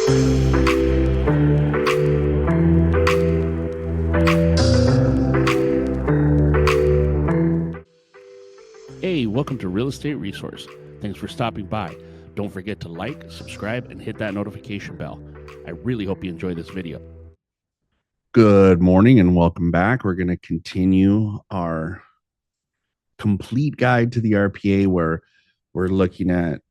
Hey, welcome to Real Estate Resource. Thanks for stopping by. Don't forget to like, subscribe, and hit that notification bell. I really hope you enjoy this video. Good morning and welcome back. We're going to continue our complete guide to the RPA where we're looking at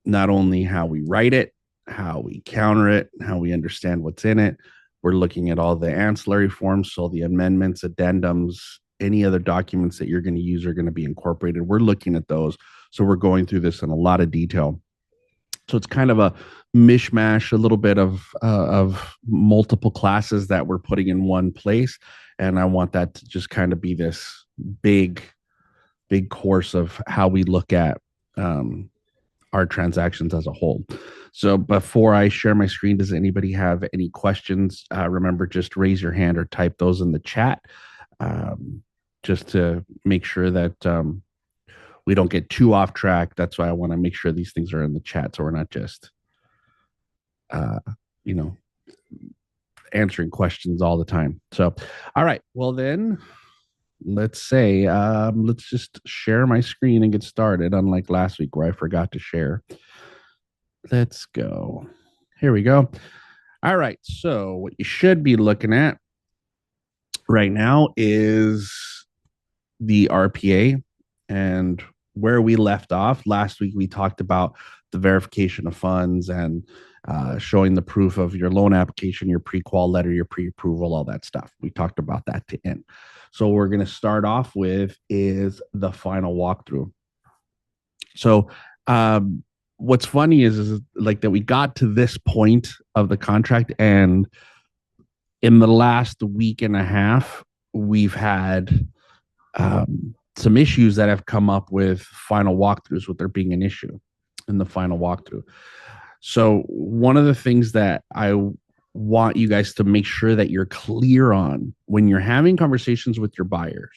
not only how we write it, how we counter it, how we understand what's in it. We're looking at all the ancillary forms, so the amendments, addendums, any other documents that you're going to use are going to be incorporated. We're looking at those. So we're going through this in a lot of detail. So it's kind of a mishmash, a little bit of multiple classes that we're putting in one place. And I want that to just kind of be this big course of how we look at our transactions as a whole. So before I share my screen, does anybody have any questions? Remember, just raise your hand or type those in the chat. Just to make sure that we don't get too off track. That's why I want to make sure these things are in the chat, so we're not just, answering questions all the time. So, all right. Well, then let's just share my screen and get started, unlike last week where I forgot to share. Let's go. Here we go. All right. So what you should be looking at right now is the RPA, and where we left off last week, we talked about the verification of funds and showing the proof of your loan application, your pre-qual letter, your pre-approval, all that stuff. We talked about that to end. So what we're going to start off with is the final walkthrough. So what's funny is like that we got to this point of the contract, and in the last week and a half, we've had some issues that have come up with final walkthroughs, with there being an issue in the final walkthrough. So one of the things that I want you guys to make sure that you're clear on when you're having conversations with your buyers,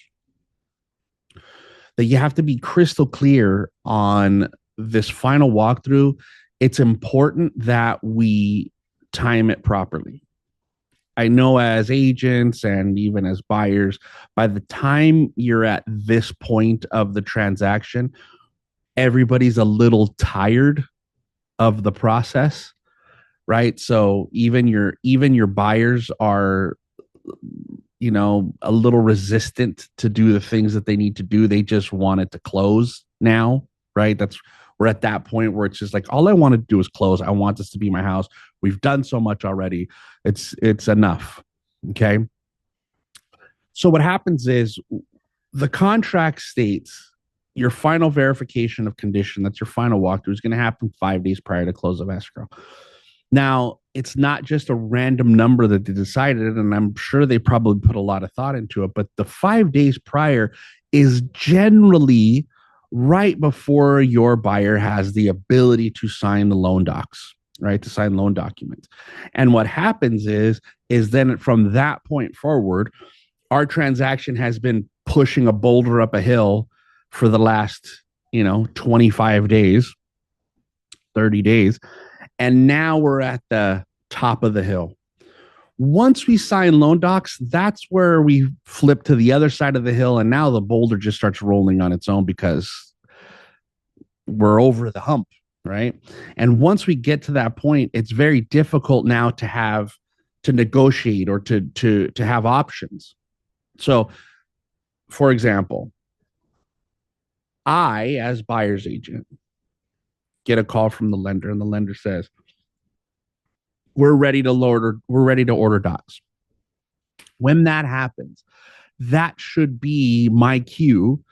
that you have to be crystal clear on this final walkthrough. It's important that we time it properly. I know as agents and even as buyers, by the time you're at this point of the transaction, everybody's a little tired of the process, right? So even your buyers are, a little resistant to do the things that they need to do. They just want it to close now, right? We're at that point where it's just like, all I want to do is close. I want this to be my house. We've done so much already. It's enough. Okay. So what happens is the contract states your final verification of condition, that's your final walkthrough, is going to happen 5 days prior to close of escrow. Now, it's not just a random number that they decided, and I'm sure they probably put a lot of thought into it, but the 5 days prior is generally right before your buyer has the ability to sign the loan docs, right? To sign loan documents. And what happens is then from that point forward, our transaction has been pushing a boulder up a hill for the last, 25 days, 30 days. And now we're at the top of the hill. Once we sign loan docs, that's where we flip to the other side of the hill. And now the boulder just starts rolling on its own because we're over the hump, right? And once we get to that point, it's very difficult now to negotiate or to have options. So, for example, I, as buyer's agent, get a call from the lender, and the lender says, we're ready to order docs. When that happens, that should be my cue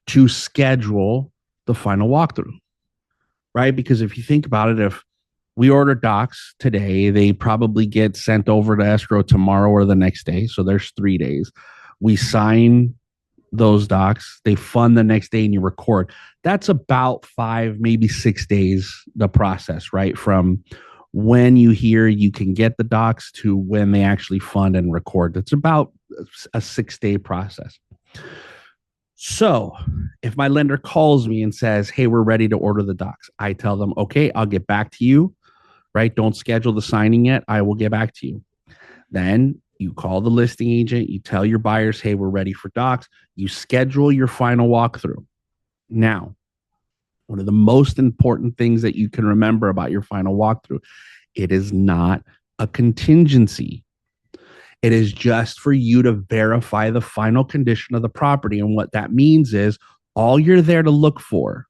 to schedule the final walkthrough, right? Because if you think about it, if we order docs today, they probably get sent over to escrow tomorrow or the next day. So there's 3 days. We sign those docs, they fund the next day, and you record. That's about 5, maybe 6 days, the process, right? From when you hear you can get the docs to when they actually fund and record. It's about a 6-day process. So if my lender calls me and says, hey, we're ready to order the docs, I tell them, okay, I'll get back to you right? Don't schedule the signing yet. I will get back to you. Then you call the listing agent, you tell your buyers, hey, we're ready for docs. You schedule your final walkthrough. Now, one of the most important things that you can remember about your final walkthrough, it is not a contingency. It is just for you to verify the final condition of the property. And what that means is all you're there to look for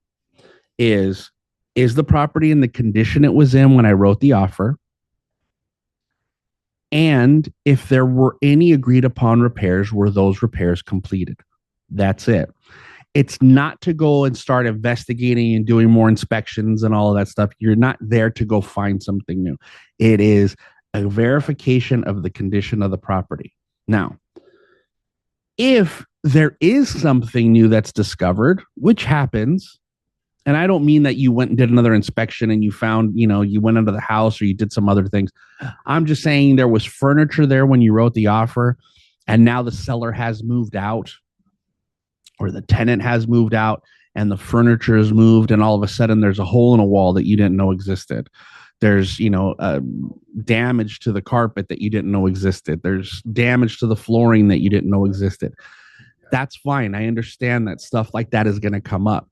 is the property in the condition it was in when I wrote the offer? And if there were any agreed upon repairs, were those repairs completed? That's it. It's not to go and start investigating and doing more inspections and all of that stuff. You're not there to go find something new. It is a verification of the condition of the property. Now, if there is something new that's discovered, which happens, and I don't mean that you went and did another inspection and you found, you went into the house or you did some other things. I'm just saying there was furniture there when you wrote the offer, and now the seller has moved out or the tenant has moved out and the furniture is moved, and all of a sudden there's a hole in a wall that you didn't know existed. There's, damage to the carpet that you didn't know existed. There's damage to the flooring that you didn't know existed. That's fine. I understand that stuff like that is going to come up.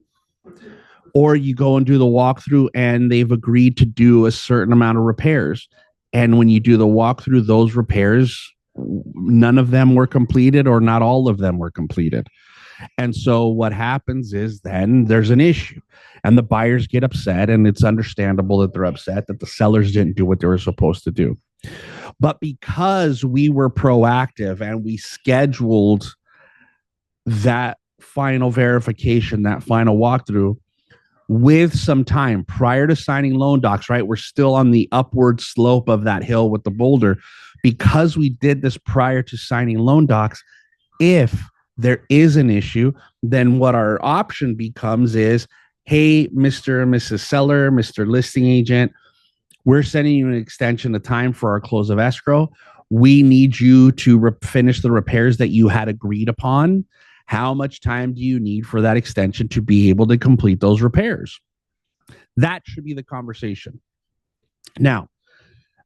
Or you go and do the walkthrough and they've agreed to do a certain amount of repairs. And when you do the walkthrough, those repairs, none of them were completed or not all of them were completed. And so what happens is then there's an issue and the buyers get upset, and it's understandable that they're upset that the sellers didn't do what they were supposed to do. But because we were proactive and we scheduled that final verification, that final walkthrough, with some time prior to signing loan docs, right? We're still on the upward slope of that hill with the boulder. Because we did this prior to signing loan docs, if there is an issue, then what our option becomes is, hey, Mr. and Mrs. Seller, Mr. Listing Agent, we're sending you an extension of time for our close of escrow. We need you to finish the repairs that you had agreed upon. How much time do you need for that extension to be able to complete those repairs? That should be the conversation. Now,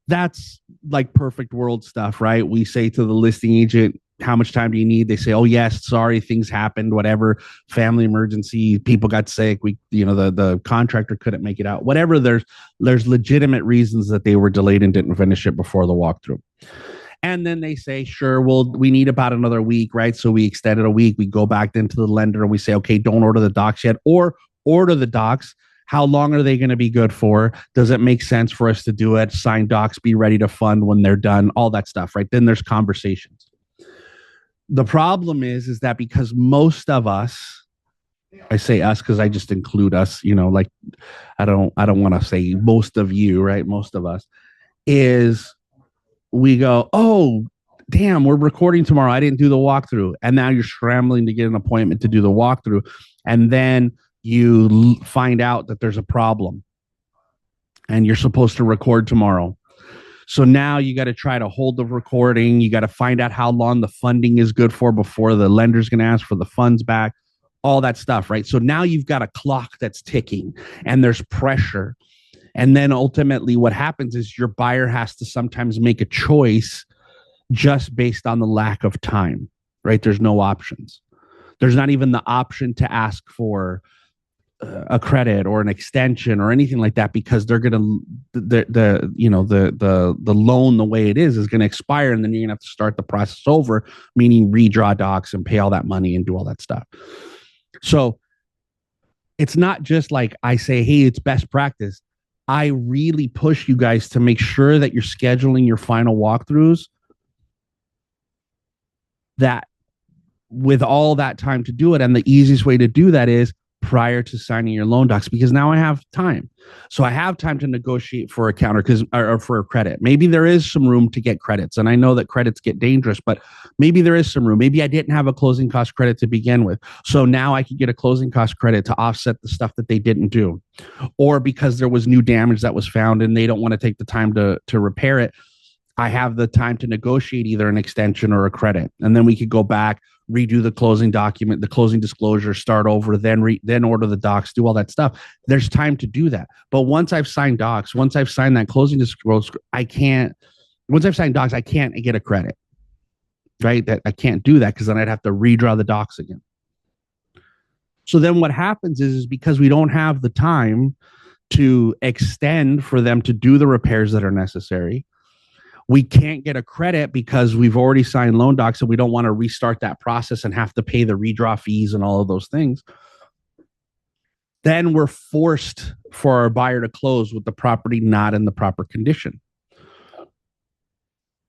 that's like perfect world stuff, right? We say to the listing agent, how much time do you need? They say, oh, yes, sorry, things happened, whatever, family emergency, people got sick. The contractor couldn't make it out, whatever. There's legitimate reasons that they were delayed and didn't finish it before the walkthrough. And then they say, sure, well, we need about another week, right? So we extended a week. We go back into the lender and we say, okay, don't order the docs yet, or order the docs. How long are they going to be good for? Does it make sense for us to do it? Sign docs, be ready to fund when they're done, all that stuff, right? Then there's conversations. The problem is that because most of us, I say us because I just include us, like I don't want to say most of you, right? Most of us is we go, oh, damn, we're recording tomorrow. I didn't do the walkthrough. And now you're scrambling to get an appointment to do the walkthrough. And then you find out that there's a problem and you're supposed to record tomorrow. So now you got to try to hold the recording. You got to find out how long the funding is good for before the lender's going to ask for the funds back, all that stuff, right? So now you've got a clock that's ticking and there's pressure. And then ultimately what happens is your buyer has to sometimes make a choice just based on the lack of time, right? There's no options. There's not even the option to ask for a credit or an extension or anything like that, because they're going to, the loan, the way it is going to expire. And then you're going to have to start the process over, meaning redraw docs and pay all that money and do all that stuff. So it's not just like I say, hey, it's best practice. I really push you guys to make sure that you're scheduling your final walkthroughs that with all that time to do it. And the easiest way to do that is prior to signing your loan docs, because now I have time. So I have time to negotiate for a counter or for a credit. Maybe there is some room to get credits. And I know that credits get dangerous, but maybe there is some room. Maybe I didn't have a closing cost credit to begin with. So now I could get a closing cost credit to offset the stuff that they didn't do. Or because there was new damage that was found and they don't want to take the time to repair it, I have the time to negotiate either an extension or a credit. And then we could go back, redo the closing document, the closing disclosure, start over, then order the docs, do all that stuff. There's time to do that. But once I've signed docs, once I've signed that closing disclosure, once I've signed docs, I can't get a credit, right? That I can't do that because then I'd have to redraw the docs again. So then what happens is because we don't have the time to extend for them to do the repairs that are necessary, we can't get a credit because we've already signed loan docs and we don't want to restart that process and have to pay the redraw fees and all of those things. Then we're forced for our buyer to close with the property not in the proper condition.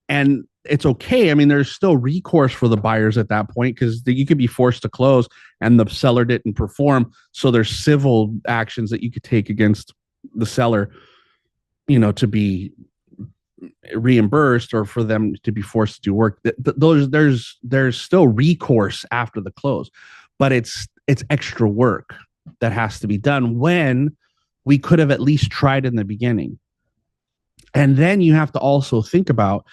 And it's okay. I mean, there's still recourse for the buyers at that point because you could be forced to close and the seller didn't perform. So there's civil actions that you could take against the seller, to be reimbursed or for them to be forced to do work. There's still recourse after the close, but it's extra work that has to be done when we could have at least tried in the beginning. And then you have to also think about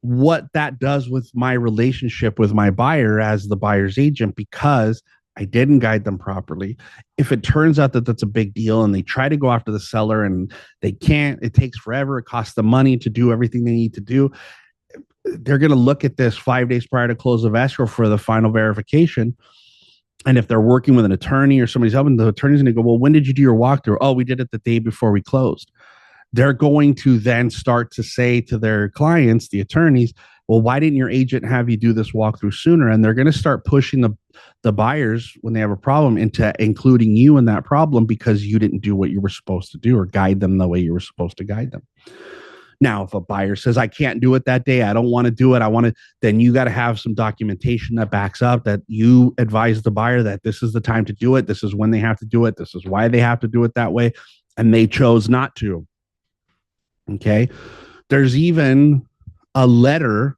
what that does with my relationship with my buyer as the buyer's agent, because I didn't guide them properly. If it turns out that that's a big deal and they try to go after the seller and they can't, it takes forever, it costs them money to do everything they need to do, they're going to look at this 5 days prior to close of escrow for the final verification. And if they're working with an attorney or somebody's helping, the attorney's going to go, well, when did you do your walkthrough? Oh, we did it the day before we closed. They're going to then start to say to their clients, the attorneys, well, why didn't your agent have you do this walkthrough sooner? And they're going to start pushing the buyers when they have a problem into including you in that problem because you didn't do what you were supposed to do or guide them the way you were supposed to guide them. Now, if a buyer says, I can't do it that day, I don't want to do it, then you got to have some documentation that backs up that you advise the buyer that this is the time to do it. This is when they have to do it. This is why they have to do it that way. And they chose not to. Okay. There's even a letter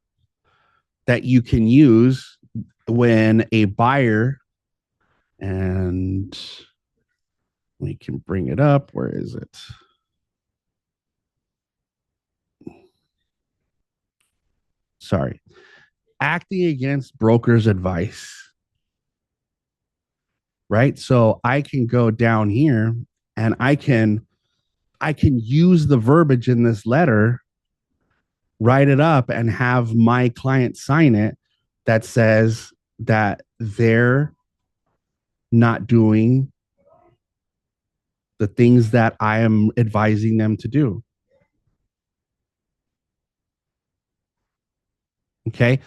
that you can use when a buyer, and we can bring it up. Where is it? Sorry. Acting against broker's advice. Right? So I can go down here and I can use the verbiage in this letter, write it up, and have my client sign it that says that they're not doing the things that I am advising them to do. Okay.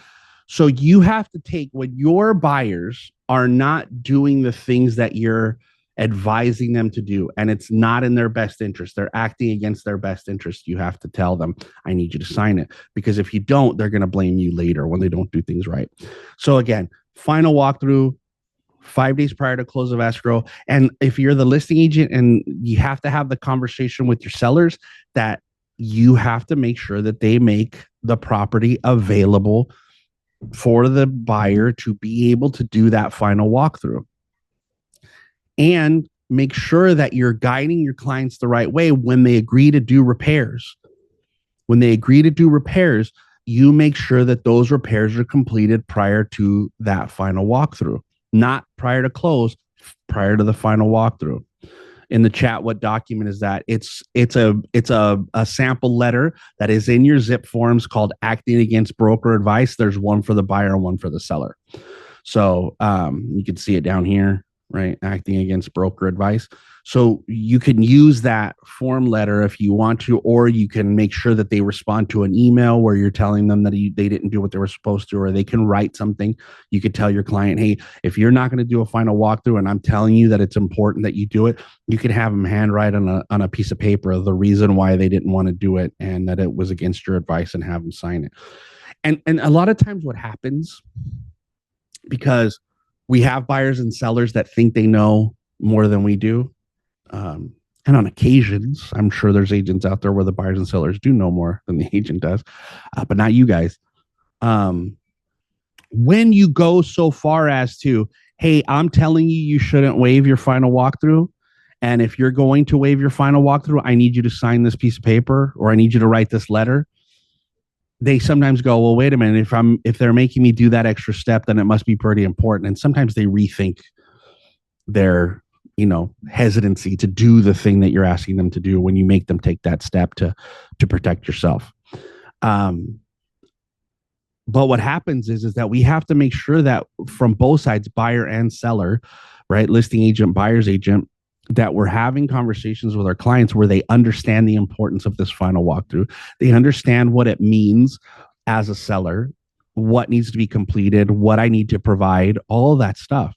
So you have to take when your buyers are not doing the things that you're advising them to do, and it's not in their best interest, they're acting against their best interest, you have to tell them, I need you to sign it, because if you don't, they're going to blame you later when they don't do things right. So again, final walkthrough 5 days prior to close of escrow. And if you're the listing agent, and you have to have the conversation with your sellers that you have to make sure that they make the property available for the buyer to be able to do that final walkthrough. And make sure that you're guiding your clients the right way when they agree to do repairs. When they agree to do repairs, you make sure that those repairs are completed prior to that final walkthrough, not prior to close, prior to the final walkthrough. In the chat, what document is that? It's a sample letter that is in your zip forms called Acting Against Broker Advice. There's one for the buyer and one for the seller. So you can see it down here, right? Acting Against Broker Advice. So you can use that form letter if you want to, or you can make sure that they respond to an email where you're telling them that they didn't do what they were supposed to, or they can write something. You could tell your client, hey, if you're not going to do a final walkthrough and I'm telling you that it's important that you do it, you can have them handwrite on a piece of paper the reason why they didn't want to do it and that it was against your advice, and have them sign it. And a lot of times what happens, because we have buyers and sellers that think they know more than we do. And on occasions, I'm sure there's agents out there where the buyers and sellers do know more than the agent does, but not you guys. When you go so far as to, hey, I'm telling you shouldn't waive your final walkthrough, and if you're going to waive your final walkthrough, I need you to sign this piece of paper, or I need you to write this letter. they sometimes go, well, wait a minute, if they're making me do that extra step, then it must be pretty important. And sometimes they rethink their, hesitancy to do the thing that you're asking them to do when you make them take that step to protect yourself. But what happens is that we have to make sure that from both sides, buyer and seller, right, listing agent, buyer's agent, that we're having conversations with our clients where they understand the importance of this final walkthrough. They understand what it means as a seller, what needs to be completed, what I need to provide, all of that stuff,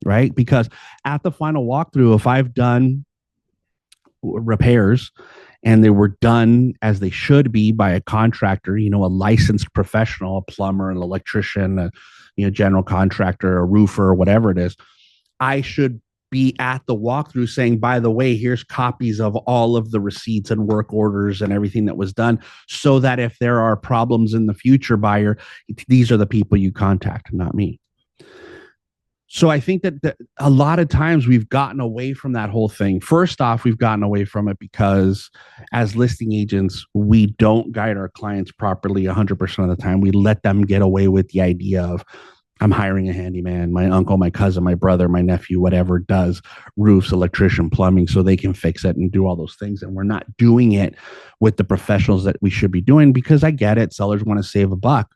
right? Because at the final walkthrough, if I've done repairs and they were done as they should be by a contractor, a licensed professional, a plumber, an electrician, a general contractor, a roofer, whatever it is, I should be at the walkthrough saying, by the way, here's copies of all of the receipts and work orders and everything that was done, so that if there are problems in the future, buyer, these are the people you contact, not me. So I think that a lot of times we've gotten away from that whole thing. First off, we've gotten away from it because as listing agents, we don't guide our clients properly 100% of the time. We let them get away with the idea of, I'm hiring a handyman, my uncle, my cousin, my brother, my nephew, whatever does roofs, electrician, plumbing, so they can fix it and do all those things. And we're not doing it with the professionals that we should be doing, because I get it. Sellers want to save a buck.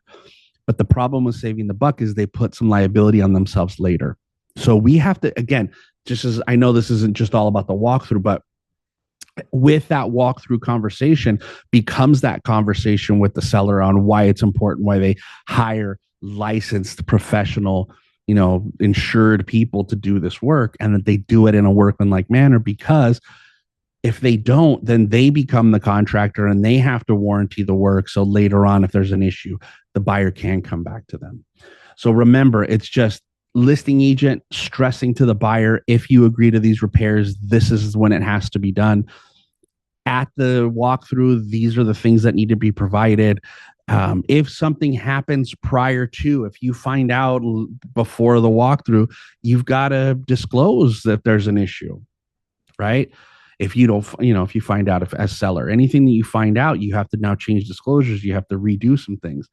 But the problem with saving the buck is they put some liability on themselves later. So we have to, again, just as I know this isn't just all about the walkthrough, but with that walkthrough conversation becomes that conversation with the seller on why it's important, why they hire licensed professional, insured people to do this work, and that they do it in a workmanlike manner. Because if they don't, then they become the contractor and they have to warranty the work. So later on, if there's an issue, the buyer can come back to them. So remember, it's just listing agent stressing to the buyer, if you agree to these repairs, this is when it has to be done. At the walkthrough, these are the things that need to be provided. If something happens prior to, if you find out before the walkthrough, you've got to disclose that there's an issue, right? If you don't, if you find out, if as seller, anything that you find out, you have to now change disclosures. You have to redo some things.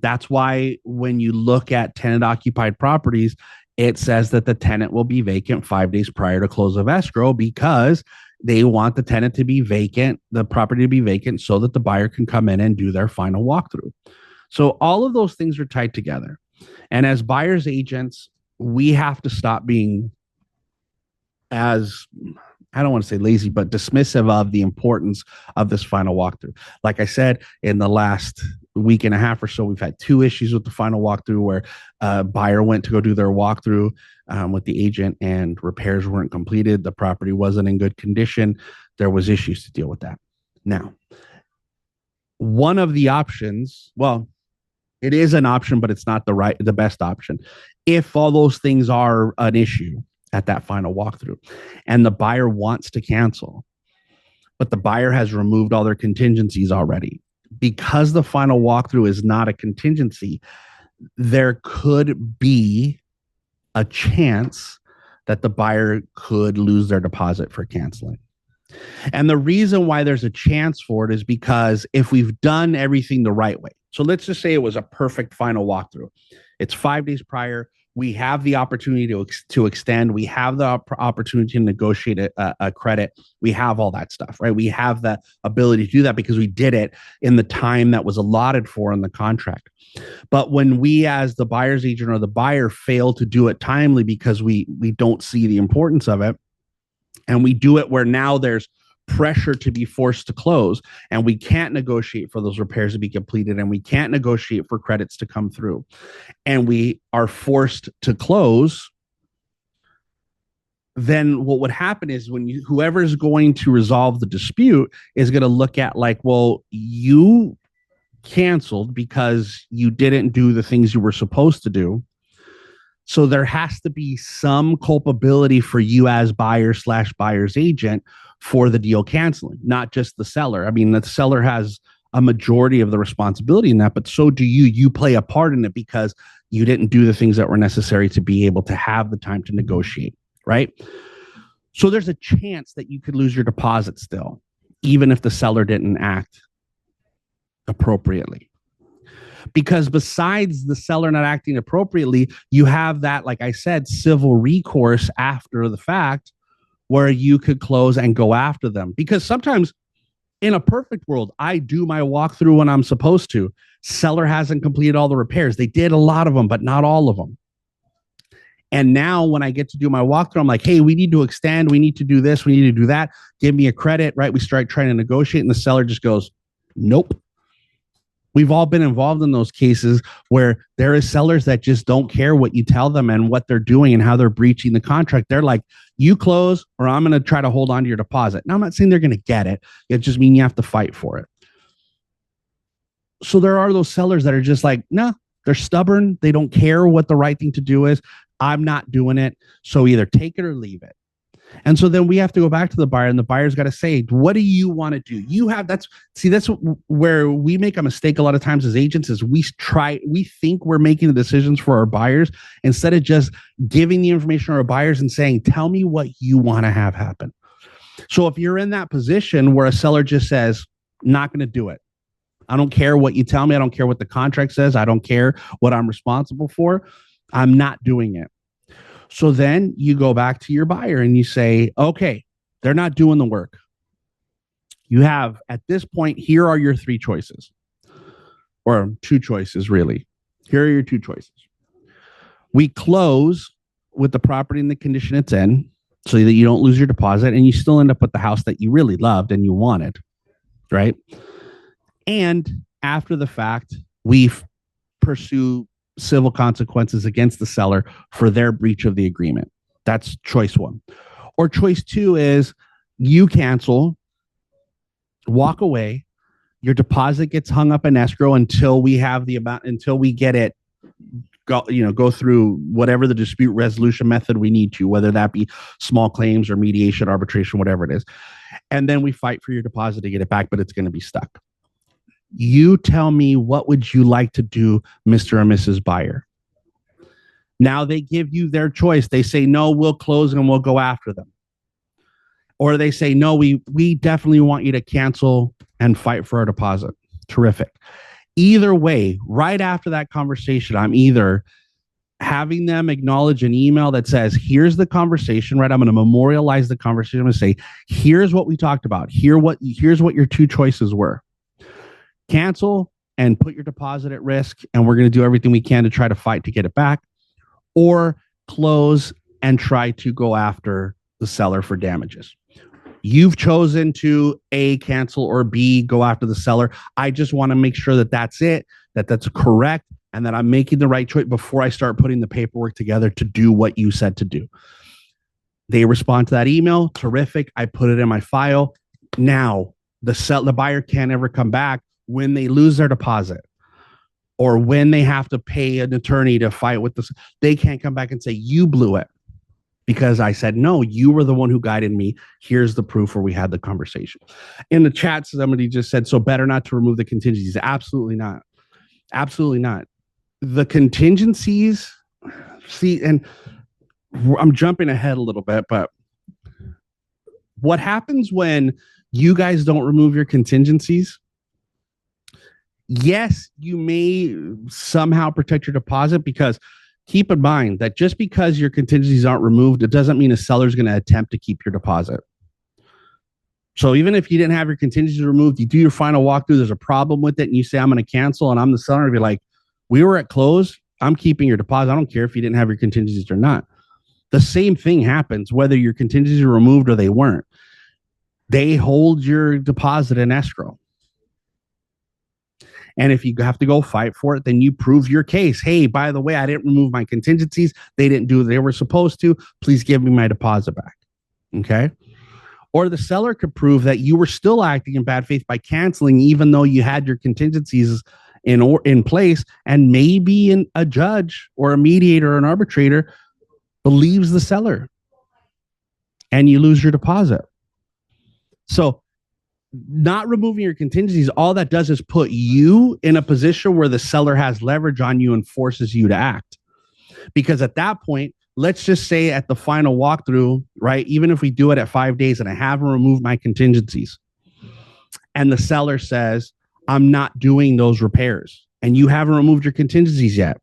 That's why when you look at tenant occupied properties, it says that the tenant will be vacant 5 days prior to close of escrow, because they want the tenant to be vacant, the property to be vacant, so that the buyer can come in and do their final walkthrough. So all of those things are tied together. And as buyer's agents, we have to stop being, as I don't want to say lazy, but dismissive of the importance of this final walkthrough. Like I said, in the last week and a half or so, we've had 2 issues with the final walkthrough where a buyer went to go do their walkthrough with the agent and repairs weren't completed. The property wasn't in good condition. There was issues to deal with that. Now, one of the options, well, it is an option, but it's not the best option. If all those things are an issue at that final walkthrough and the buyer wants to cancel, but the buyer has removed all their contingencies already, because the final walkthrough is not a contingency, there could be a chance that the buyer could lose their deposit for canceling. And the reason why there's a chance for it is because if we've done everything the right way, so let's just say it was a perfect final walkthrough. It's 5 days prior. We have the opportunity to extend. We have the opportunity to negotiate a credit. We have all that stuff, right? We have the ability to do that because we did it in the time that was allotted for in the contract. But when we, as the buyer's agent or the buyer, fail to do it timely because we don't see the importance of it, and we do it where now there's pressure to be forced to close, and we can't negotiate for those repairs to be completed, and we can't negotiate for credits to come through, and we are forced to close, then what would happen is whoever is going to resolve the dispute is going to look at like, well, you canceled because you didn't do the things you were supposed to do. So there has to be some culpability for you as buyer/buyer's agent for the deal canceling, not just the seller. I mean, the seller has a majority of the responsibility in that, but so do you. You play a part in it because you didn't do the things that were necessary to be able to have the time to negotiate, right? So there's a chance that you could lose your deposit still, even if the seller didn't act appropriately. Because besides the seller not acting appropriately, you have that, like I said, civil recourse after the fact where you could close and go after them. Because sometimes in a perfect world, I do my walkthrough when I'm supposed to. Seller hasn't completed all the repairs. They did a lot of them, but not all of them. And now when I get to do my walkthrough, I'm like, hey, we need to extend. We need to do this. We need to do that. Give me a credit, right? We start trying to negotiate and the seller just goes, nope. We've all been involved in those cases where there is sellers that just don't care what you tell them and what they're doing and how they're breaching the contract. They're like, you close or I'm going to try to hold on to your deposit. Now, I'm not saying they're going to get it. It just means you have to fight for it. So there are those sellers that are just like, no, they're stubborn. They don't care what the right thing to do is. I'm not doing it. So either take it or leave it. And so then we have to go back to the buyer and the buyer's got to say, what do you want to do? That's where we make a mistake a lot of times as agents is we think we're making the decisions for our buyers instead of just giving the information to our buyers and saying, tell me what you want to have happen. So if you're in that position where a seller just says, not going to do it. I don't care what you tell me. I don't care what the contract says. I don't care what I'm responsible for. I'm not doing it. So then you go back to your buyer and you say, okay, they're not doing the work. You have, at this point, here are your three choices, or two choices, really. Here are your two choices. We close with the property in the condition it's in so that you don't lose your deposit and you still end up with the house that you really loved and you wanted, right? And after the fact, we pursue civil consequences against the seller for their breach of the agreement. That's choice one. Or choice two is you cancel, walk away, your deposit gets hung up in escrow until we have the amount, until we get it, go through whatever the dispute resolution method we need to, whether that be small claims or mediation, arbitration, whatever it is. And then we fight for your deposit to get it back, but it's going to be stuck. You tell me, what would you like to do, Mr. or Mrs. Buyer? Now they give you their choice. They say, no, we'll close and we'll go after them. Or they say, no, we definitely want you to cancel and fight for our deposit. Terrific. Either way, right after that conversation, I'm either having them acknowledge an email that says, here's the conversation, right? I'm going to memorialize the conversation. I'm going to say, here's what we talked about. Here's what your two choices were. Cancel and put your deposit at risk, and we're going to do everything we can to try to fight to get it back, or close and try to go after the seller for damages. You've chosen to A, cancel, or B, go after the seller. I just want to make sure that that's it, that's correct, and that I'm making the right choice before I start putting the paperwork together to do what you said to do. They respond to that email. Terrific. I put it in my file. Now, the buyer can't ever come back when they lose their deposit or when they have to pay an attorney to fight with this. They can't come back and say, you blew it because I said, no, you were the one who guided me. Here's the proof where we had the conversation. In the chat, somebody just said, so better not to remove the contingencies. Absolutely not. Absolutely not. The contingencies, see, and I'm jumping ahead a little bit, but what happens when you guys don't remove your contingencies? Yes, you may somehow protect your deposit, because keep in mind that just because your contingencies aren't removed, it doesn't mean a seller is going to attempt to keep your deposit. So even if you didn't have your contingencies removed, you do your final walkthrough, there's a problem with it, and you say, I'm going to cancel, and I'm the seller, and be like, we were at close, I'm keeping your deposit. I don't care if you didn't have your contingencies or not. The same thing happens whether your contingencies are removed or they weren't. They hold your deposit in escrow. And if you have to go fight for it, then you prove your case. Hey, by the way, I didn't remove my contingencies. They didn't do what they were supposed to. Please give me my deposit back. Okay. Or the seller could prove that you were still acting in bad faith by canceling, even though you had your contingencies in place, and maybe a judge or a mediator or an arbitrator believes the seller and you lose your deposit. So not removing your contingencies, all that does is put you in a position where the seller has leverage on you and forces you to act. Because at that point, let's just say at the final walkthrough, right? Even if we do it at 5 days and I haven't removed my contingencies, and the seller says, I'm not doing those repairs. And you haven't removed your contingencies yet.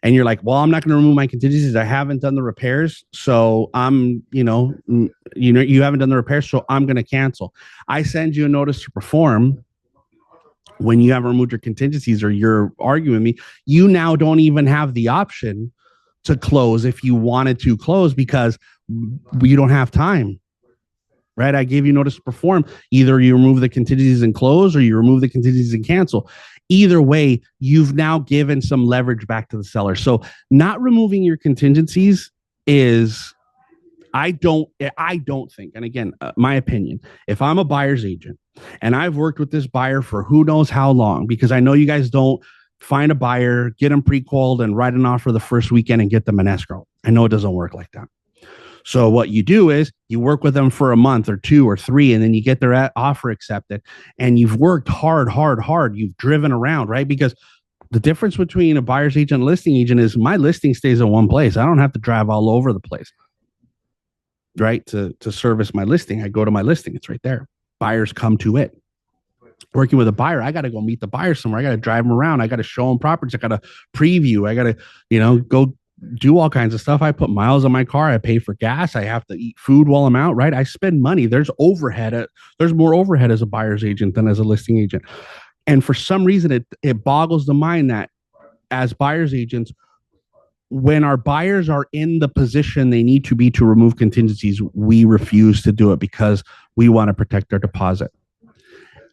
And you're like, well, I'm not going to remove my contingencies. I haven't done the repairs. So you haven't done the repairs. So I'm going to cancel. I send you a notice to perform when you haven't removed your contingencies or you're arguing with me. You now don't even have the option to close if you wanted to close because you don't have time. Right? I gave you notice to perform. Either you remove the contingencies and close or you remove the contingencies and cancel. Either way, you've now given some leverage back to the seller. So not removing your contingencies is, I don't think, and again, my opinion, if I'm a buyer's agent and I've worked with this buyer for who knows how long, because I know you guys don't find a buyer, get them pre-qualified and write an offer the first weekend and get them an escrow. I know it doesn't work like that. So what you do is you work with them for a month or 2 or 3, and then you get their offer accepted, and you've worked hard. You've driven around, right? Because the difference between a buyer's agent and listing agent is my listing stays in one place. I don't have to drive all over the place, right? To service my listing. I go to my listing. It's right there. Buyers come to it. Working with a buyer, I got to go meet the buyer somewhere. I got to drive them around. I got to show them properties. I got to preview. I got to, go do all kinds of stuff. I put miles on my car. I pay for gas. I have to eat food while I'm out, right? I spend money. There's overhead. There's more overhead as a buyer's agent than as a listing agent. And for some reason, it boggles the mind that as buyer's agents, when our buyers are in the position they need to be to remove contingencies, we refuse to do it because we want to protect their deposit.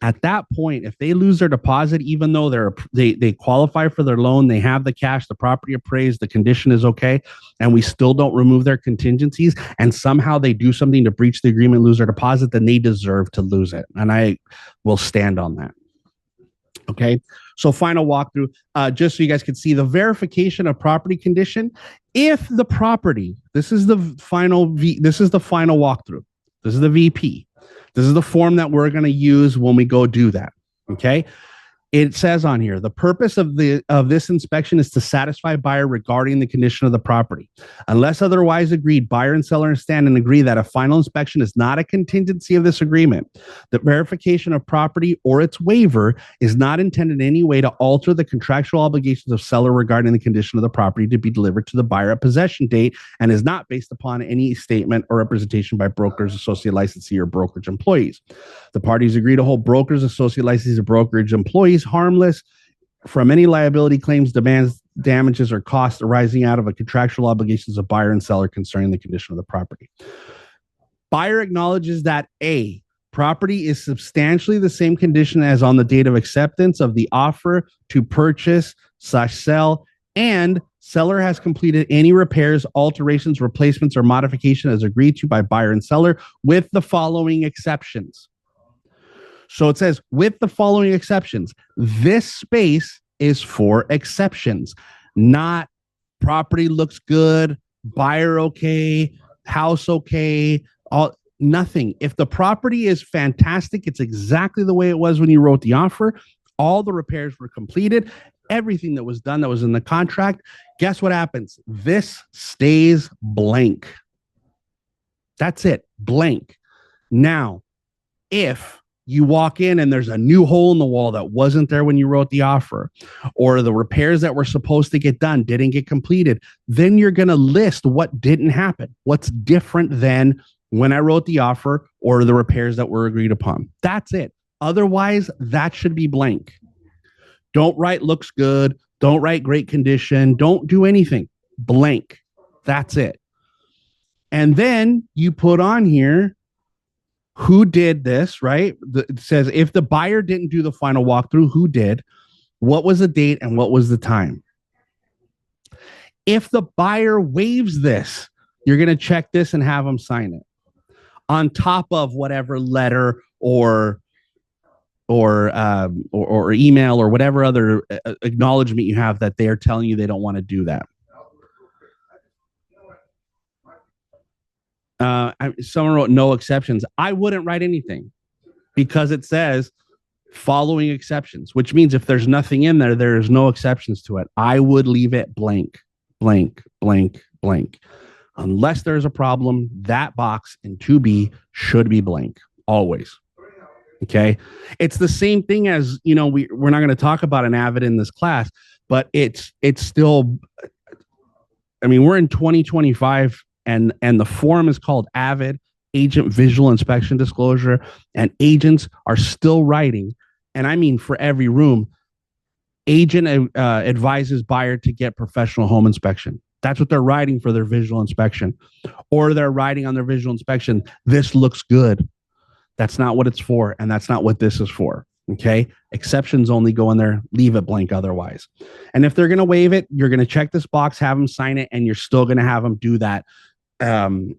At that point, if they lose their deposit, even though they qualify for their loan, they have the cash, the property appraised, the condition is okay, and we still don't remove their contingencies, and somehow they do something to breach the agreement, lose their deposit, then they deserve to lose it. And I will stand on that. Okay. So final walkthrough, just so you guys can see the verification of property condition. If the property, this is the final walkthrough. This is the VP. This is the form that we're going to use when we go do that. Okay. It says on here, the purpose of this inspection is to satisfy buyer regarding the condition of the property. Unless otherwise agreed, buyer and seller stand and agree that a final inspection is not a contingency of this agreement. The verification of property or its waiver is not intended in any way to alter the contractual obligations of seller regarding the condition of the property to be delivered to the buyer at possession date and is not based upon any statement or representation by brokers, associate licensee, or brokerage employees. The parties agree to hold brokers, associate licensees, or brokerage employees harmless from any liability claims, demands, damages, or costs arising out of a contractual obligations of buyer and seller concerning the condition of the property. Buyer acknowledges that A, property is substantially the same condition as on the date of acceptance of the offer to purchase/sell, and seller has completed any repairs, alterations, replacements, or modification as agreed to by buyer and seller with the following exceptions. So it says, with the following exceptions. This space is for exceptions, not property looks good, buyer okay, house okay, nothing. If the property is fantastic, it's exactly the way it was when you wrote the offer, all the repairs were completed, everything that was done that was in the contract, guess what happens? This stays blank. That's it, blank. Now, if you walk in and there's a new hole in the wall that wasn't there when you wrote the offer, or the repairs that were supposed to get done didn't get completed, then you're going to list what didn't happen, what's different than when I wrote the offer or the repairs that were agreed upon. That's it. Otherwise, that should be blank. Don't write looks good. Don't write great condition. Don't do anything. Blank. That's it. And then you put on here who did this, right? It says if the buyer didn't do the final walkthrough, who did, what was the date, and what was the time. If the buyer waives this, you're going to check this and have them sign it on top of whatever letter or email or whatever other acknowledgement you have that they're telling you they don't want to do that. Someone wrote no exceptions. I wouldn't write anything because it says following exceptions, which means if there's nothing in there, there's no exceptions to it. I would leave it blank, blank, blank, blank. Unless there's a problem, that box in 2B should be blank, always. Okay. It's the same thing as, we're not going to talk about an avid in this class, but it's still, I mean, we're in 2025 and the form is called avid agent visual inspection disclosure, and agents are still writing. And I mean, for every room, agent advises buyer to get professional home inspection. That's what they're writing for their visual inspection, or they're writing on their visual inspection, this looks good. That's not what it's for, and that's not what this is for. Okay. Exceptions only go in there, leave it blank otherwise. And if they're going to waive it, you're going to check this box, have them sign it, and you're still going to have them do that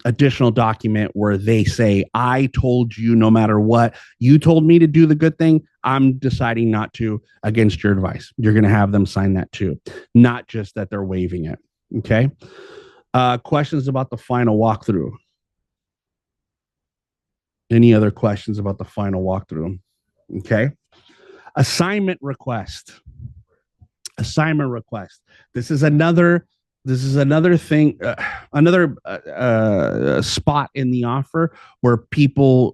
additional document where they say, I told you no matter what, you told me to do the good thing, I'm deciding not to against your advice. You're going to have them sign that too, not just that they're waiving it. Okay. Questions about the final walkthrough? Any other questions about the final walkthrough? Okay. Assignment request. Assignment request. This is another thing, another spot in the offer where people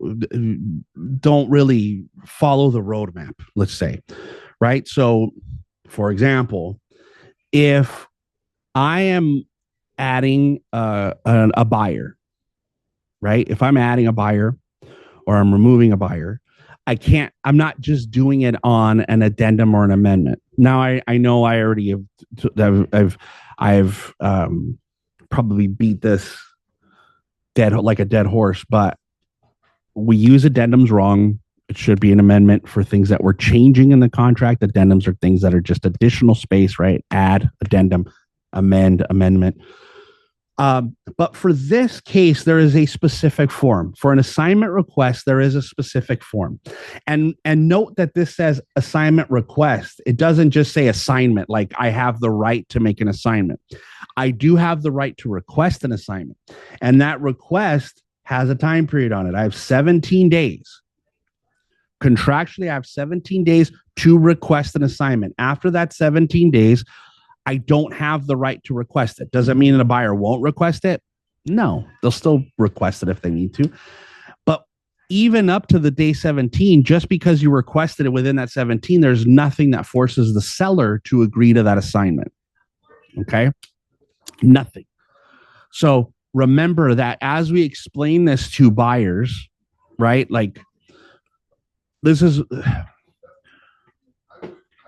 don't really follow the roadmap, let's say, right? So, for example, if I am adding a buyer, right? If I'm adding a buyer or I'm removing a buyer, I'm not just doing it on an addendum or an amendment. Now, I know I already I've probably beat this like a dead horse, but we use addendums wrong. It should be an amendment for things that we're changing in the contract. Addendums are things that are just additional space, right? Add, addendum, amend, amendment. But for this case, there is a specific form. For an assignment request, there is a specific form. And note that this says assignment request. It doesn't just say assignment, like I have the right to make an assignment. I do have the right to request an assignment. And that request has a time period on it. I have 17 days. Contractually, I have 17 days to request an assignment. After that 17 days, I don't have the right to request it. Does it mean that a buyer won't request it? No, they'll still request it if they need to. But even up to the day 17, just because you requested it within that 17, there's nothing that forces the seller to agree to that assignment. Okay? Nothing. So remember that as we explain this to buyers, right? Like, this is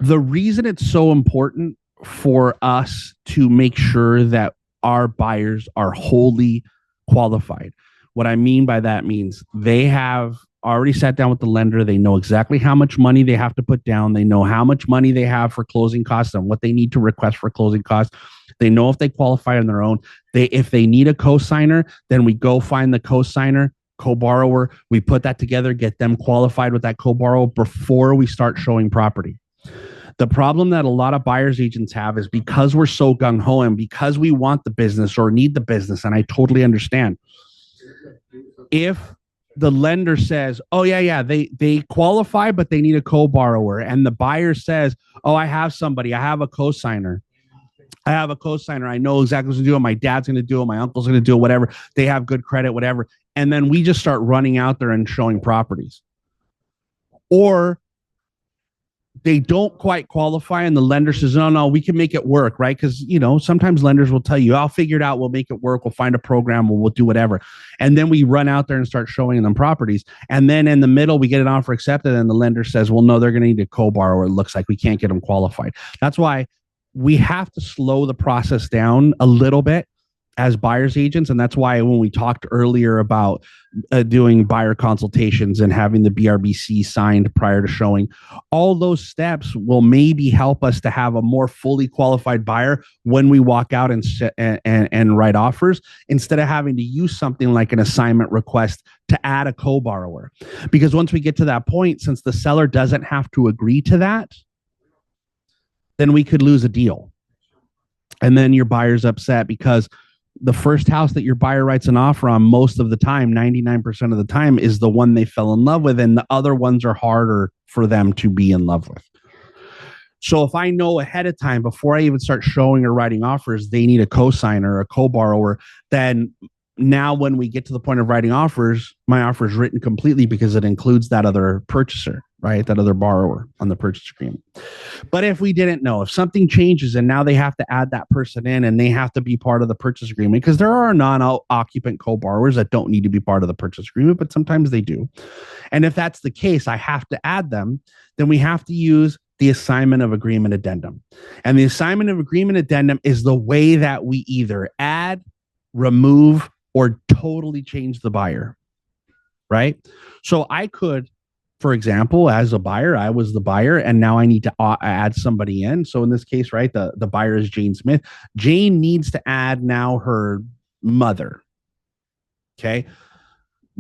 the reason it's so important for us to make sure that our buyers are wholly qualified. What I mean by that means they have already sat down with the lender. They know exactly how much money they have to put down. They know how much money they have for closing costs and what they need to request for closing costs. They know if they qualify on their own. If they need a co-signer, then we go find the co-signer, co-borrower. We put that together, get them qualified with that co-borrower before we start showing property. The problem that a lot of buyers agents have is because we're so gung-ho and because we want the business or need the business, and I totally understand. If the lender says, oh, yeah, they qualify, but they need a co-borrower, and the buyer says, oh, I have somebody, I have a co-signer. I know exactly what to do. My dad's going to do it. My uncle's going to do it, whatever. They have good credit, whatever. And then we just start running out there and showing properties. Or they don't quite qualify and the lender says, no, we can make it work, right? Because, sometimes lenders will tell you, I'll figure it out. We'll make it work. We'll find a program. We'll do whatever. And then we run out there and start showing them properties. And then in the middle, we get an offer accepted and the lender says, well, no, they're going to need a co-borrower. It looks like we can't get them qualified. That's why we have to slow the process down a little bit as buyer's agents. And that's why when we talked earlier about doing buyer consultations and having the BRBC signed prior to showing, all those steps will maybe help us to have a more fully qualified buyer when we walk out and write offers, instead of having to use something like an assignment request to add a co-borrower. Because once we get to that point, since the seller doesn't have to agree to that, then we could lose a deal. And then your buyer's upset because the first house that your buyer writes an offer on most of the time, 99% of the time, is the one they fell in love with, and the other ones are harder for them to be in love with. So if I know ahead of time, before I even start showing or writing offers, they need a co-signer or a co-borrower, then Now, when we get to the point of writing offers, my offer is written completely because it includes that other purchaser, right? That other borrower on the purchase agreement. But if we didn't know, if something changes and now they have to add that person in and they have to be part of the purchase agreement, because there are non-occupant co-borrowers that don't need to be part of the purchase agreement, but sometimes they do. And if that's the case, I have to add them, then we have to use the assignment of agreement addendum. And the assignment of agreement addendum is the way that we either add, remove, or totally change the buyer, right? So I could, for example, as a buyer, I was the buyer, and now I need to add somebody in. So in this case, right, the buyer is Jane Smith. Jane needs to add now her mother, okay?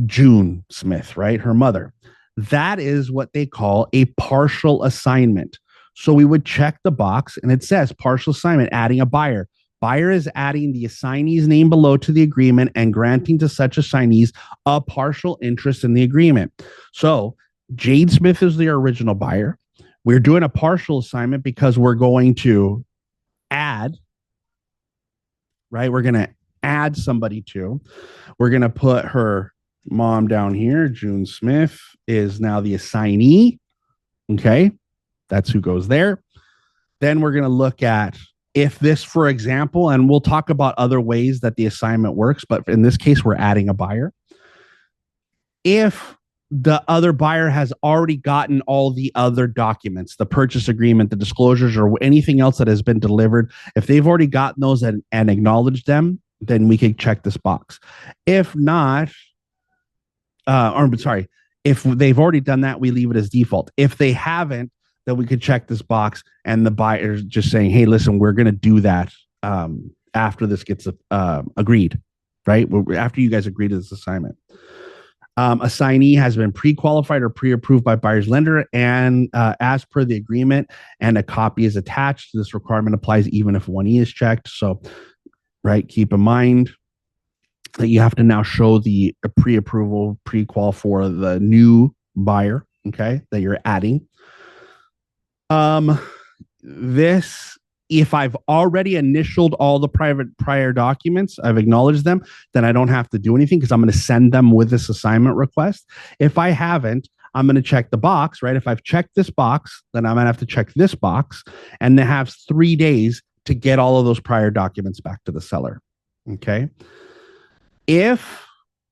June Smith, right, her mother. That is what they call a partial assignment. So we would check the box, and it says partial assignment, adding a buyer. Buyer is adding the assignee's name below to the agreement and granting to such assignees a partial interest in the agreement. So Jade Smith is the original buyer. We're doing a partial assignment because we're going to add, right? We're going to add somebody to. We're going to put her mom down here. June Smith is now the assignee. Okay. That's who goes there. Then we're going to look at if this, for example, and we'll talk about other ways that the assignment works, but in this case, we're adding a buyer. If the other buyer has already gotten all the other documents, the purchase agreement, the disclosures, or anything else that has been delivered, if they've already gotten those and acknowledged them, then we can check this box. If not, if they've already done that, we leave it as default. If they haven't, then we could check this box and the buyer's just saying, hey, listen, we're going to do that after this gets agreed, right? After you guys agree to this assignment. Assignee has been pre-qualified or pre-approved by buyer's lender and as per the agreement, and a copy is attached. This requirement applies even if 1E is checked. So, right, keep in mind that you have to now show the pre-approval, pre-qual for the new buyer, okay, that you're adding. This, if I've already initialed all the prior documents, I've acknowledged them, then I don't have to do anything because I'm going to send them with this assignment request. If I haven't, I'm going to check the box, right? If I've checked this box, then I'm going to have to check this box and they have 3 days to get all of those prior documents back to the seller. Okay. If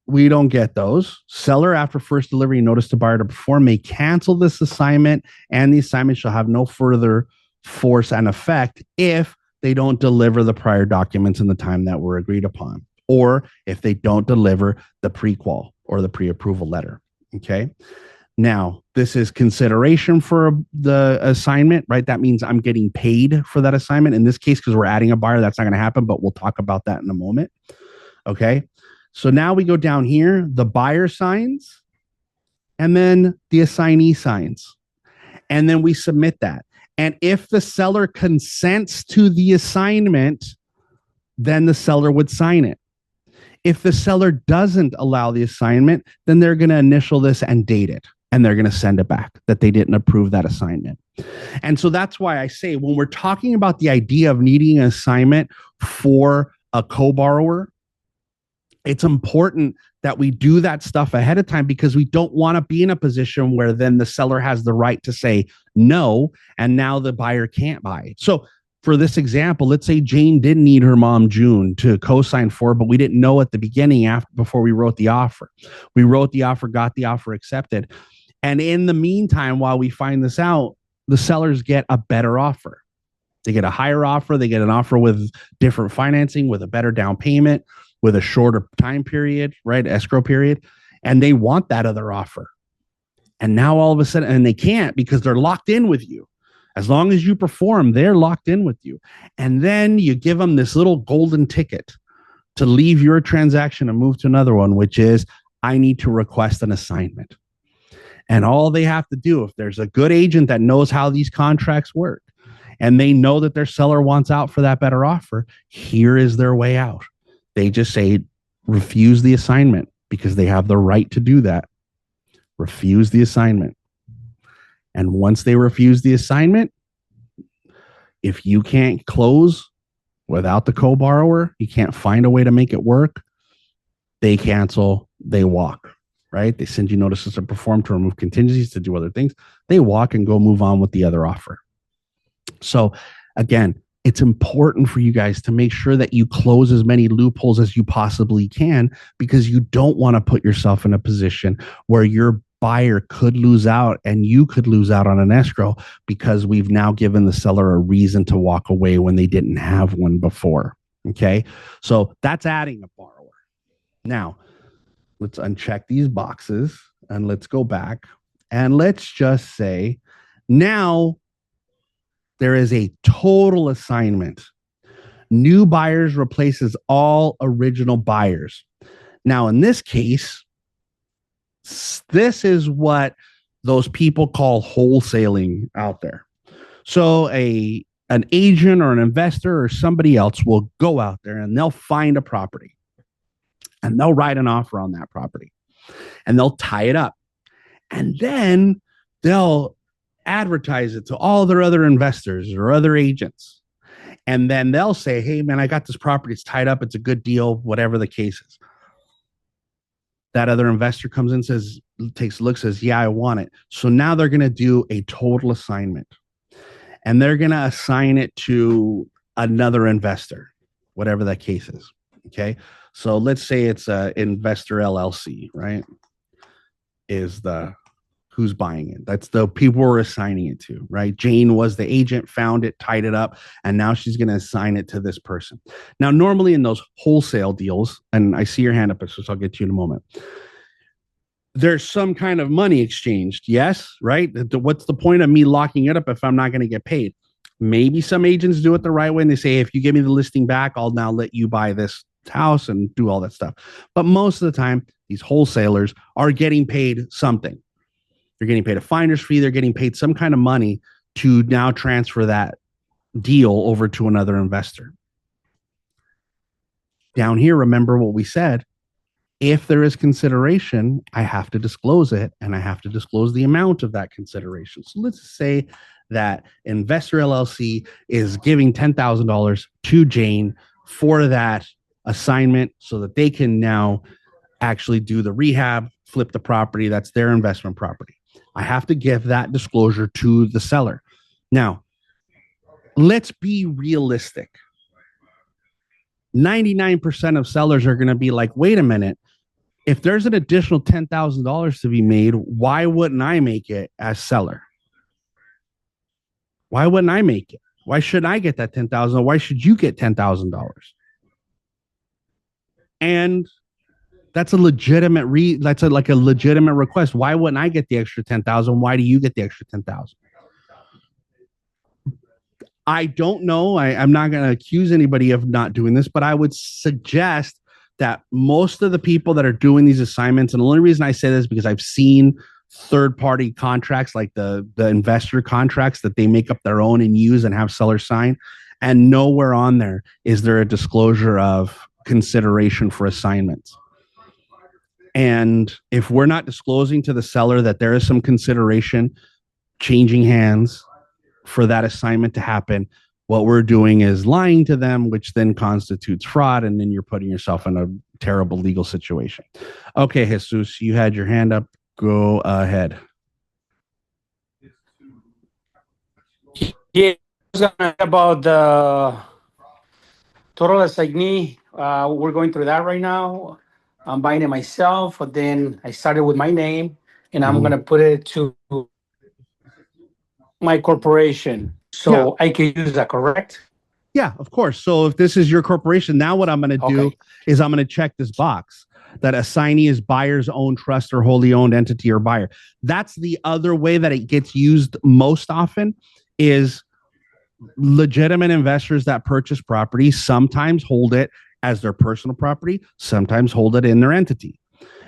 we don't get those, seller after first delivery notice to buyer to perform may cancel this assignment and the assignment shall have no further force and effect if they don't deliver the prior documents in the time that were agreed upon, or if they don't deliver the pre-qual or the pre-approval letter. Okay. Now, this is consideration for the assignment, right? That means I'm getting paid for that assignment. In this case, because we're adding a buyer, that's not going to happen, but we'll talk about that in a moment. Okay. So now we go down here, the buyer signs, and then the assignee signs, and then we submit that. And if the seller consents to the assignment, then the seller would sign it. If the seller doesn't allow the assignment, then they're going to initial this and date it, and they're going to send it back that they didn't approve that assignment. And so that's why I say when we're talking about the idea of needing an assignment for a co-borrower, it's important that we do that stuff ahead of time because we don't want to be in a position where then the seller has the right to say no, and now the buyer can't buy. So for this example, let's say Jane didn't need her mom, June, to co-sign for, but we didn't know at the beginning before we wrote the offer. We wrote the offer, got the offer accepted. And in the meantime, while we find this out, the sellers get a better offer. They get a higher offer. They get an offer with different financing, with a better down payment, with a shorter time period, right? Escrow period. And they want that other offer. And now all of a sudden, and they can't because they're locked in with you. As long as you perform, they're locked in with you. And then you give them this little golden ticket to leave your transaction and move to another one, which is, I need to request an assignment. And all they have to do, if there's a good agent that knows how these contracts work, and they know that their seller wants out for that better offer, here is their way out. They just say, refuse the assignment because they have the right to do that. Refuse the assignment. And once they refuse the assignment, if you can't close without the co-borrower, you can't find a way to make it work, They cancel, they walk, right? They send you notices to perform, to remove contingencies, to do other things. They walk and go move on with the other offer. So again, it's important for you guys to make sure that you close as many loopholes as you possibly can, because you don't want to put yourself in a position where your buyer could lose out and you could lose out on an escrow because we've now given the seller a reason to walk away when they didn't have one before. Okay. So that's adding a borrower. Now, let's uncheck these boxes and let's go back and let's just say now there is a total assignment. New buyers replaces all original buyers. Now, in this case, this is what those people call wholesaling out there. So an agent or an investor or somebody else will go out there and they'll find a property and they'll write an offer on that property and they'll tie it up. And then they'll advertise it to all their other investors or other agents. And then they'll say, hey, man, I got this property. It's tied up. It's a good deal, whatever the case is. That other investor comes in, says, takes a look, says, yeah, I want it. So now they're going to do a total assignment. And they're going to assign it to another investor, whatever that case is. Okay. So let's say it's a investor LLC, right? Is the who's buying it. That's the people we're assigning it to, right? Jane was the agent, found it, tied it up, and now she's going to assign it to this person. Now, normally in those wholesale deals, and I see your hand up, so I'll get to you in a moment, there's some kind of money exchanged. Yes, right? What's the point of me locking it up if I'm not going to get paid? Maybe some agents do it the right way and they say, if you give me the listing back, I'll now let you buy this house and do all that stuff. But most of the time, these wholesalers are getting paid something. They're getting paid a finder's fee. They're getting paid some kind of money to now transfer that deal over to another investor. Down here, remember what we said. If there is consideration, I have to disclose it, and I have to disclose the amount of that consideration. So let's say that Investor LLC is giving $10,000 to Jane for that assignment so that they can now actually do the rehab, flip the property. That's their investment property. I have to give that disclosure to the seller. Now, let's be realistic. 99% of sellers are going to be like, wait a minute, if there's an additional $10,000 to be made, why wouldn't I make it as seller? Why wouldn't I make it? Why should I get that $10,000? Why should you get $10,000? And that's a legitimate like a legitimate request. Why wouldn't I get the extra 10,000? Why do you get the extra 10,000? I don't know. I'm not going to accuse anybody of not doing this, but I would suggest that most of the people that are doing these assignments, and the only reason I say this is because I've seen third-party contracts like the investor contracts that they make up their own and use and have sellers sign, and nowhere on there is there a disclosure of consideration for assignments. And if we're not disclosing to the seller that there is some consideration changing hands for that assignment to happen, what we're doing is lying to them, which then constitutes fraud. And then you're putting yourself in a terrible legal situation. Okay, Jesus, you had your hand up. Go ahead. Yeah, I was gonna about the total assignee. We're going through that right now. I'm buying it myself, but then I started with my name, and I'm gonna put it to my corporation, so I can use that, correct? Yeah, of course. So if this is your corporation, now what I'm going to do is I'm going to check this box that assignee is buyer's own trust or wholly owned entity or buyer. That's the other way that it gets used most often is legitimate investors that purchase property sometimes hold it as their personal property, sometimes hold it in their entity.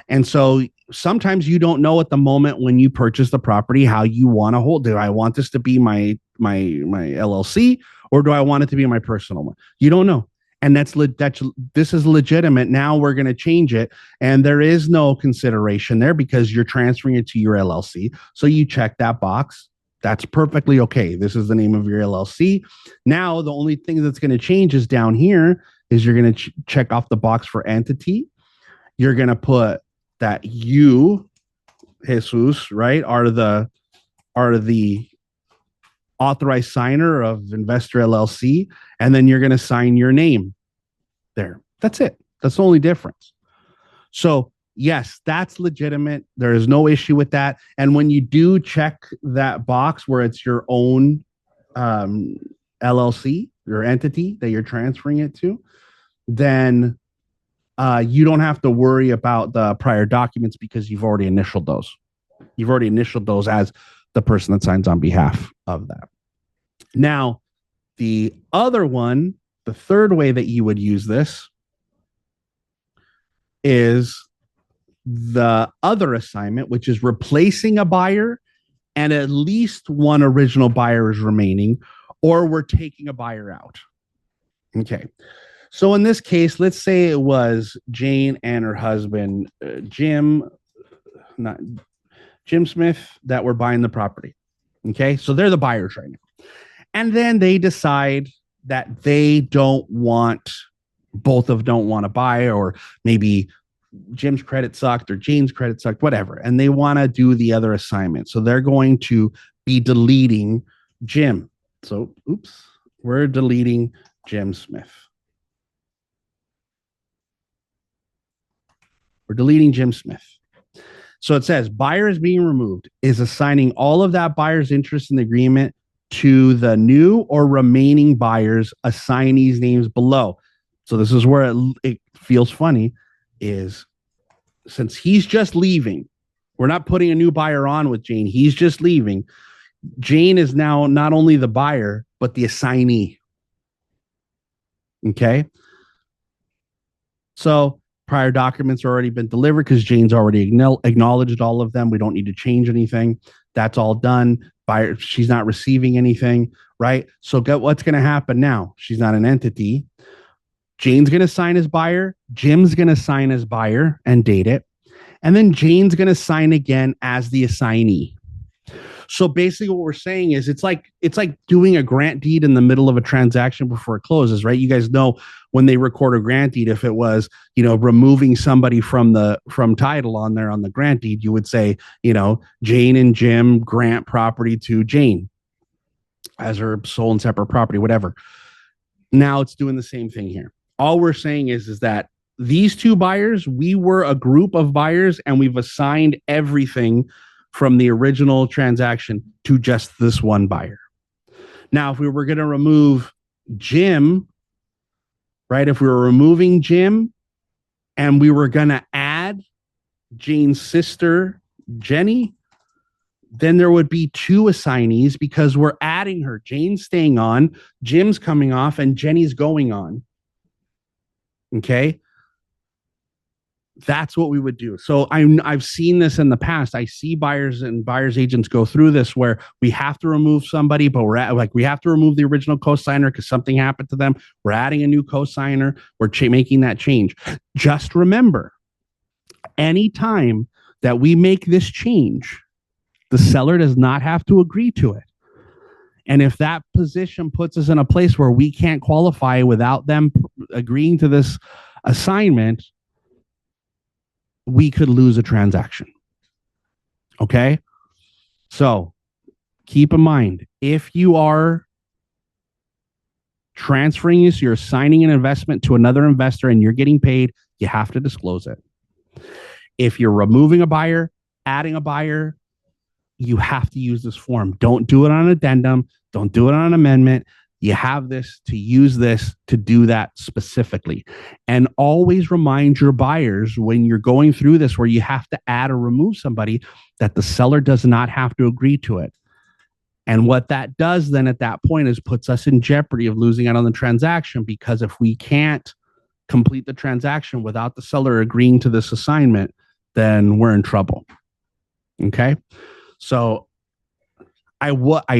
And so sometimes you don't know at the moment when you purchase the property how you want to hold it. Do I want this to be my LLC, or do I want it to be my personal one? You don't know. And this is legitimate. Now we're going to change it. And there is no consideration there because you're transferring it to your LLC. So you check that box. That's perfectly okay. This is the name of your LLC. Now, the only thing that's going to change is down here is you're going to check off the box for entity. you're going to put that you, Jesus, right, are the authorized signer of Investor LLC, and then you're going to sign your name there. That's it. That's the only difference. So yes, that's legitimate. There is no issue with that. And when you do check that box where it's your own LLC, your entity that you're transferring it to, then you don't have to worry about the prior documents because you've already initialed those. You've already initialed those as the person that signs on behalf of that. Now, the other one, the third way that you would use this is the other assignment, which is replacing a buyer and at least one original buyer is remaining, or we're taking a buyer out. Okay. So in this case, let's say it was Jane and her husband, Jim Smith, that were buying the property. Okay. So they're the buyers right now. And then they decide that they don't want, both of don't want to buy, or maybe Jim's credit sucked or Jane's credit sucked, whatever. And they want to do the other assignment. So they're going to be deleting Jim. So, oops, we're deleting Jim Smith. We're deleting Jim Smith. So it says buyer is being removed, is assigning all of that buyer's interest in the agreement to the new or remaining buyers' assignees' names below. So this is where it feels funny, is since he's just leaving, we're not putting a new buyer on with Jane. He's just leaving. Jane is now not only the buyer, but the assignee. Okay. So prior documents are already been delivered because Jane's already acknowledged all of them. We don't need to change anything. That's all done. Buyer, she's not receiving anything, right? So what's going to happen now? She's not an entity. Jane's going to sign as buyer. Jim's going to sign as buyer and date it. And then Jane's going to sign again as the assignee. So basically what we're saying is it's like doing a grant deed in the middle of a transaction before it closes, right? You guys know when they record a grant deed, if it was, removing somebody from title on there on the grant deed, you would say, Jane and Jim grant property to Jane as her sole and separate property, whatever. Now it's doing the same thing here. All we're saying is that these two buyers, we were a group of buyers and we've assigned everything from the original transaction to just this one buyer. Now, if we were going to remove Jim, right? If we were removing Jim and we were going to add Jane's sister, Jenny, then there would be two assignees because we're adding her. Jane's staying on, Jim's coming off, and Jenny's going on. Okay. That's what we would do. So I've seen this in the past. I see buyers and buyers agents go through this where we have to remove somebody, but we have to remove the original cosigner because something happened to them. We're adding a new cosigner. We're making that change. Just remember, anytime that we make this change, the seller does not have to agree to it. And if that position puts us in a place where we can't qualify without them agreeing to this assignment, we could lose a transaction. Okay. So keep in mind, if you are transferring this, you're assigning an investment to another investor and you're getting paid, you have to disclose it. If you're removing a buyer, adding a buyer, you have to use this form. Don't do it on addendum. Don't do it on an amendment. You have this to use this to do that specifically. And always remind your buyers when you're going through this where you have to add or remove somebody that the seller does not have to agree to it. And what that does then at that point is puts us in jeopardy of losing out on the transaction, because if we can't complete the transaction without the seller agreeing to this assignment, then we're in trouble. Okay. So I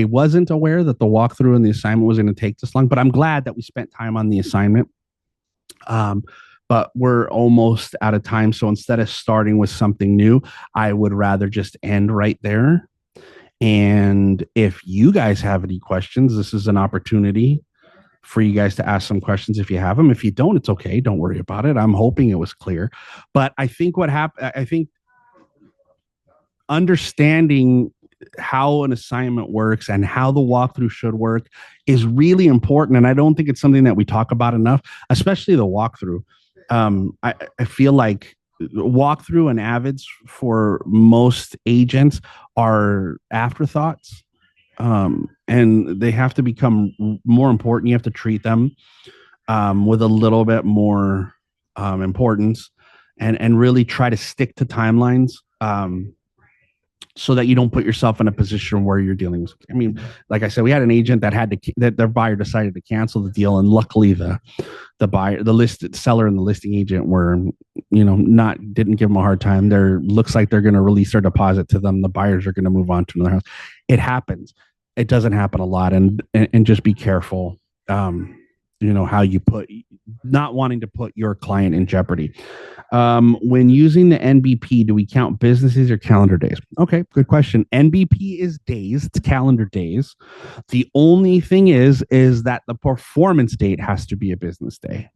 wasn't aware that the walkthrough and the assignment was going to take this long, but I'm glad that we spent time on the assignment. But we're almost out of time. So instead of starting with something new, I would rather just end right there. And if you guys have any questions, this is an opportunity for you guys to ask some questions if you have them. If you don't, it's okay. Don't worry about it. I'm hoping it was clear. But I think what happened, I think understanding how an assignment works and how the walkthrough should work is really important. And I don't think it's something that we talk about enough, especially the walkthrough. I feel like walkthrough and avids for most agents are afterthoughts. And they have to become more important. You have to treat them with a little bit more importance and really try to stick to timelines. So that you don't put yourself in a position where you're dealing with. I mean, like I said, we had an agent that their buyer decided to cancel the deal, and luckily the buyer, the seller, and the listing agent were, didn't give them a hard time. Looks like they're going to release their deposit to them. The buyers are going to move on to another house. It happens. It doesn't happen a lot, and just be careful. How you not wanting to put your client in jeopardy. When using the NBP, do we count businesses or calendar days? Okay, good question. NBP is days, it's calendar days. The only thing is that the performance date has to be a business day.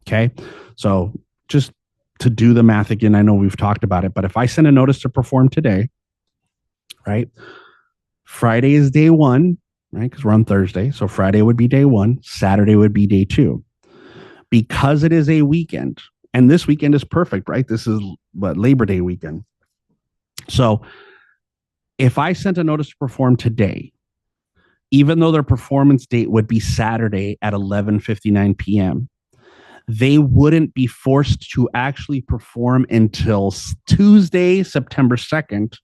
Okay, so just to do the math again, I know we've talked about it, but if I send a notice to perform today, right? Friday is day one, right? Because we're on Thursday. So Friday would be day one, Saturday would be day two. Because it is a weekend, and this weekend is perfect, right? This is Labor Day weekend. So if I sent a notice to perform today, even though their performance date would be Saturday at 11:59 p.m., they wouldn't be forced to actually perform until Tuesday, September 2nd,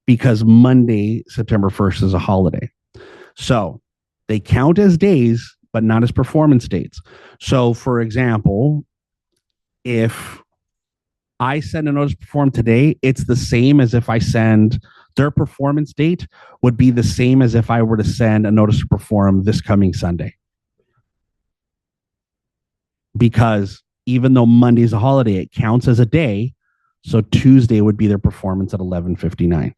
because Monday, September 1st is a holiday. So they count as days, but not as performance dates. So, for example, if I send a notice to perform today, it's the same as if I send their performance date would be the same as if I were to send a notice to perform this coming Sunday. Because even though Monday is a holiday, it counts as a day. So Tuesday would be their performance at 11:59.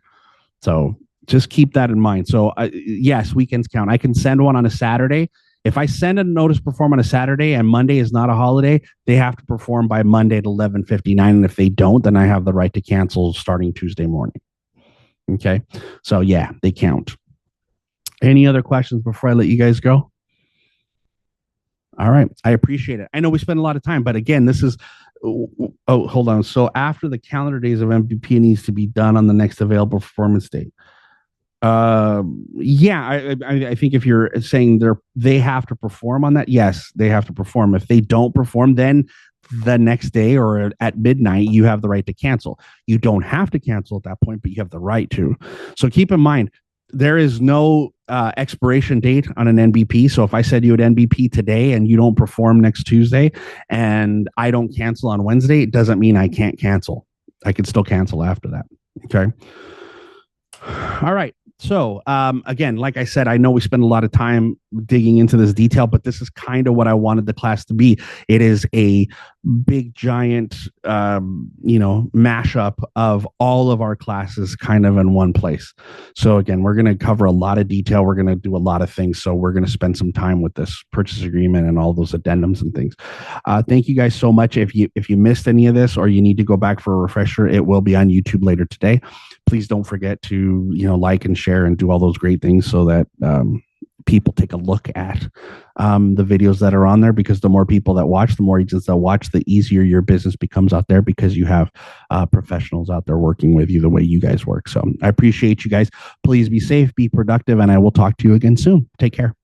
So just keep that in mind. So yes, weekends count. I can send one on a Saturday. If I send a notice to perform on a Saturday and Monday is not a holiday, they have to perform by Monday at 11:59. And if they don't, then I have the right to cancel starting Tuesday morning. Okay. So yeah, they count. Any other questions before I let you guys go? All right. I appreciate it. I know we spend a lot of time, but again, this is, hold on. So after the calendar days of MVP, needs to be done on the next available performance date. Yeah, I think if you're saying they have to perform on that, yes, they have to perform. If they don't perform, then the next day or at midnight, you have the right to cancel. You don't have to cancel at that point, but you have the right to. So keep in mind, there is no expiration date on an NBP. So if I said you had NBP today and you don't perform next Tuesday and I don't cancel on Wednesday, it doesn't mean I can't cancel. I can still cancel after that. Okay. All right. So again, like I said, I know we spend a lot of time digging into this detail, but this is kind of what I wanted the class to be. It is a big, giant, mashup of all of our classes kind of in one place. So again, we're going to cover a lot of detail. We're going to do a lot of things. So we're going to spend some time with this purchase agreement and all those addendums and things. Thank you guys so much. If you missed any of this or you need to go back for a refresher, it will be on YouTube later today. Please don't forget to, like and share and do all those great things so that people take a look at the videos that are on there, because the more people that watch, the more agents that watch, the easier your business becomes out there, because you have professionals out there working with you the way you guys work. So I appreciate you guys. Please be safe, be productive, and I will talk to you again soon. Take care.